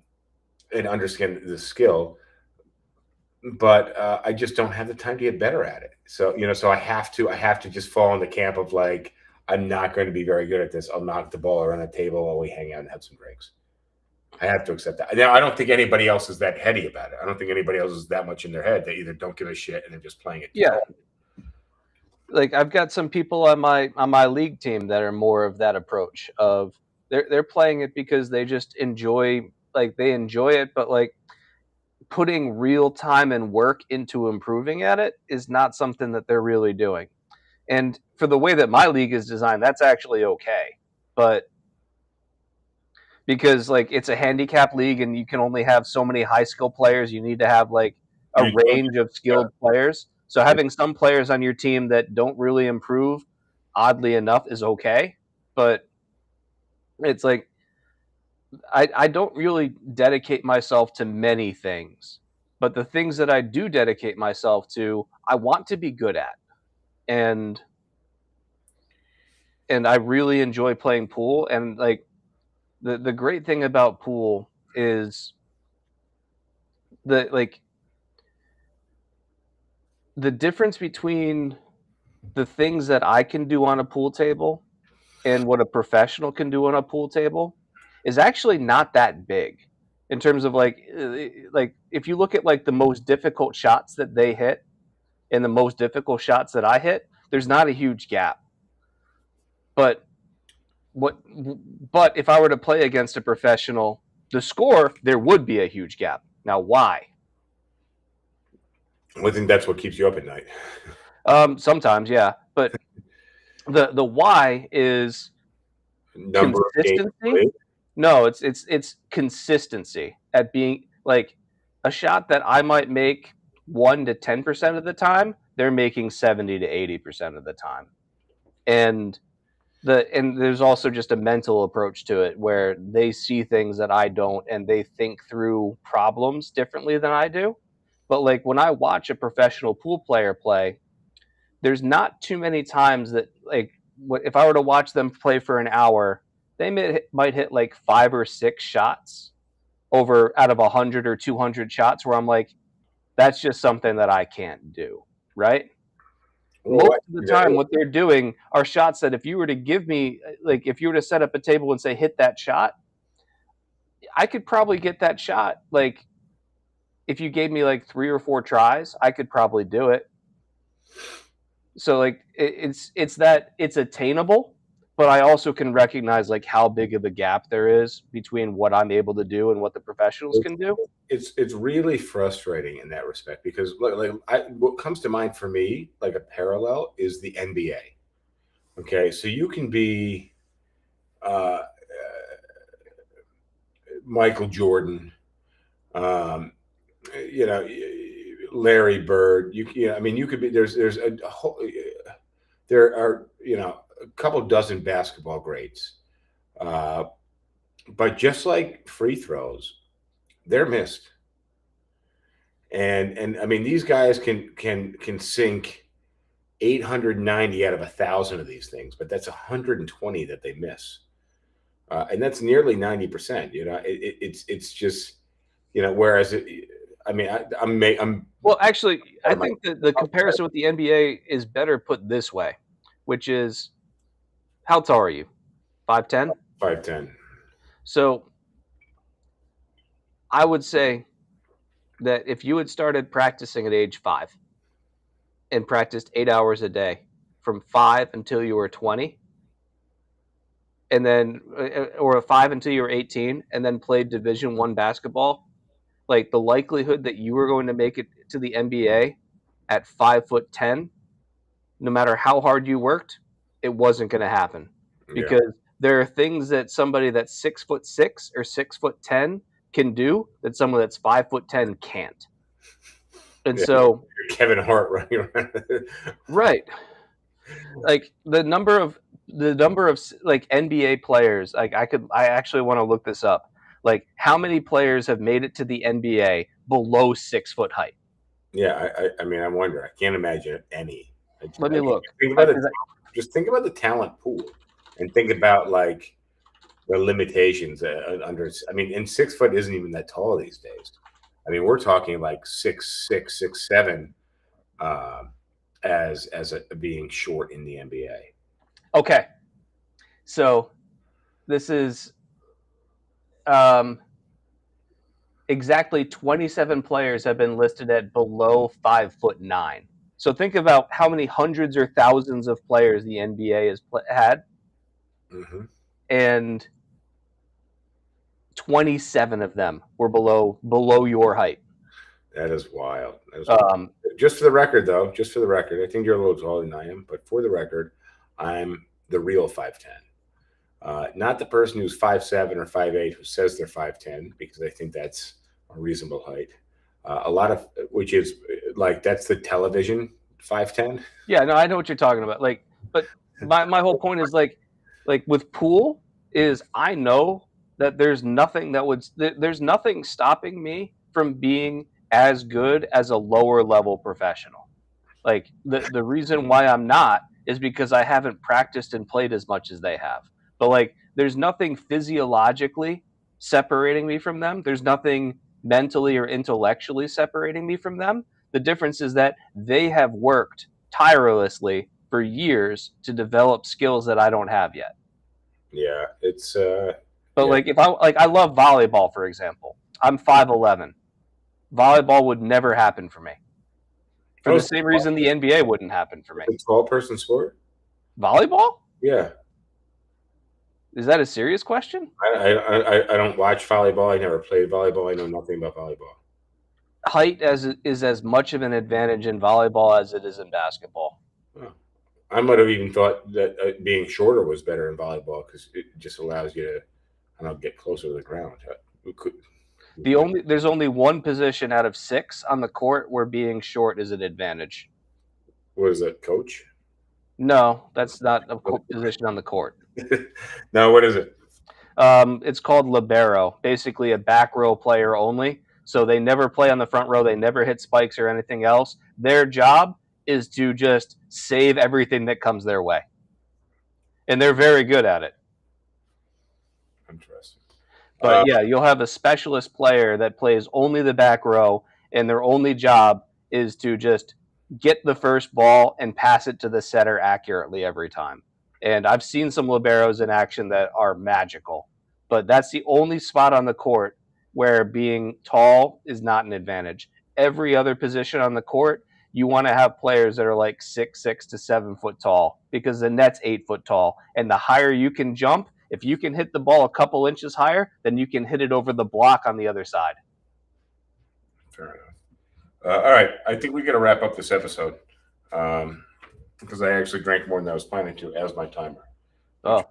understand the skill, but I just don't have the time to get better at it. So so I have to just fall in the camp of like, I'm not going to be very good at this. I'll knock the ball around the table while we hang out and have some drinks. I have to accept that. Now, I don't think anybody else is that heady about it. I don't think anybody else is that much in their head. They either don't give a shit and they're just playing it. Yeah. Like I've got some people on my league team that are more of that approach of they're playing it because they just enjoy it, but like putting real time and work into improving at it is not something that they're really doing. And for the way that my league is designed, that's actually okay. But because like it's a handicap league and you can only have so many high skill players, you need to have like a range of skilled players. So having some players on your team that don't really improve, oddly enough, is okay. But it's like I don't really dedicate myself to many things. But the things that I do dedicate myself to, I want to be good at. And I really enjoy playing pool. And like the great thing about pool is the difference between the things that I can do on a pool table and what a professional can do on a pool table is actually not that big in terms of like if you look at like the most difficult shots that they hit and the most difficult shots that I hit, there's not a huge gap. But if I were to play against a professional, the score, there would be a huge gap. Now, why? I think that's what keeps you up at night. Sometimes, yeah. But the why is number consistency. No, it's consistency at being like a shot that I might make 1 to 10% of the time, they're making 70 to 80% of the time. And there's also just a mental approach to it where they see things that I don't and they think through problems differently than I do. But like when I watch a professional pool player play, there's not too many times that like if I were to watch them play for an hour, they might hit like 5 or 6 shots out of 100 or 200 shots where I'm like, that's just something that I can't do, right? Most of the time, what they're doing are shots that if you were to give me, like if you were to set up a table and say, hit that shot, I could probably get that shot. Like if you gave me like 3 or 4 tries, I could probably do it. So like it's attainable, but I also can recognize like how big of a gap there is between what I'm able to do and what the professionals can do. It's really frustrating in that respect because what comes to mind for me, like a parallel, is the NBA. Okay, so you can be Michael Jordan, Larry Bird. I mean, you could be. There's a whole. There are a couple dozen basketball greats, but just like free throws, they're missed. And I mean, these guys can sink 890 out of 1,000 of these things, but that's 120 that they miss, and that's nearly 90%. It's just whereas I'm well, actually, I think that the comparison with the NBA is better put this way, which is, how tall are you? 5'10"? 5'10". So I would say that if you had started practicing at age 5 and practiced 8 hours a day from 5 until you were 20, and then or 5 until you were 18, and then played Division I basketball, like the likelihood that you were going to make it to the NBA at 5'10", no matter how hard you worked, it wasn't going to happen. because there are things that somebody that's 6'6" or 6'10" can do that someone that's 5'10" can't. And Yeah. so Kevin Hart running around. right, like the number of like NBA players, like I actually want to look this up. Like how many players have made it to the NBA below 6 foot height? Yeah, I mean, I wonder. I can't imagine any. Let me look. Think about it. Just think about the talent pool, and think about like the limitations under. I mean, and 6 foot isn't even that tall these days. I mean, we're talking like 6'6", 6'7", as being short in the NBA. Okay, so this is exactly 27 players have been listed at below 5'9". So think about how many hundreds or thousands of players the NBA has had, and 27 of them were below your height. That is wild. Wild. Just for the record, though, I think you're a little taller than I am, but for the record, I'm the real 5'10". Not the person who's 5'7" or 5'8" who says they're 5'10", because I think that's a reasonable height. A lot of which is like that's the television 5'10". Yeah, no, I know what you're talking about. Like, but my whole point is like with pool is I know that there's nothing stopping me from being as good as a lower level professional. Like the reason why I'm not is because I haven't practiced and played as much as they have. But like there's nothing physiologically separating me from them. There's nothing mentally or intellectually separating me from them. The difference is that they have worked tirelessly for years to develop skills that I don't have yet. Yeah, it's but yeah. like if I love volleyball, for example. I'm 5'11". Volleyball would never happen for me. For the same reason the NBA wouldn't happen for me. It's a tall person sport? Volleyball? Yeah. Is that a serious question? I don't watch volleyball. I never played volleyball. I know nothing about volleyball. Height is as much of an advantage in volleyball as it is in basketball. Oh. I might have even thought that being shorter was better in volleyball because it just allows you to, I don't know, get closer to the ground. There's only one position out of 6 on the court where being short is an advantage. What is that, coach? No, that's not a position on the court. No, what is it? It's called libero, basically a back row player only. So they never play on the front row. They never hit spikes or anything else. Their job is to just save everything that comes their way. And they're very good at it. Interesting. But yeah, you'll have a specialist player that plays only the back row, and their only job is to just get the first ball and pass it to the setter accurately every time. And I've seen some liberos in action that are magical. But that's the only spot on the court where being tall is not an advantage. Every other position on the court, you want to have players that are like 6'6" to 7 foot tall, because the net's 8 foot tall. And the higher you can jump, if you can hit the ball a couple inches higher, then you can hit it over the block on the other side. Fair enough. All right. I think we got to wrap up this episode because I actually drank more than I was planning to as my timer. Oh,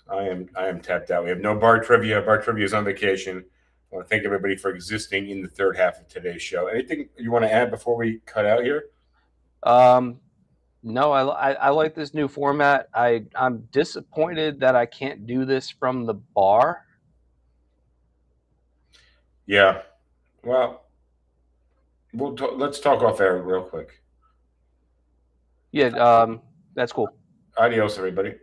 I am tapped out. We have no bar trivia. Bar trivia is on vacation. I want to thank everybody for existing in the third half of today's show. Anything you want to add before we cut out here? No, I like this new format. I'm disappointed that I can't do this from the bar. Yeah. Well, let's talk off air real quick. Yeah, that's cool. Adios, everybody.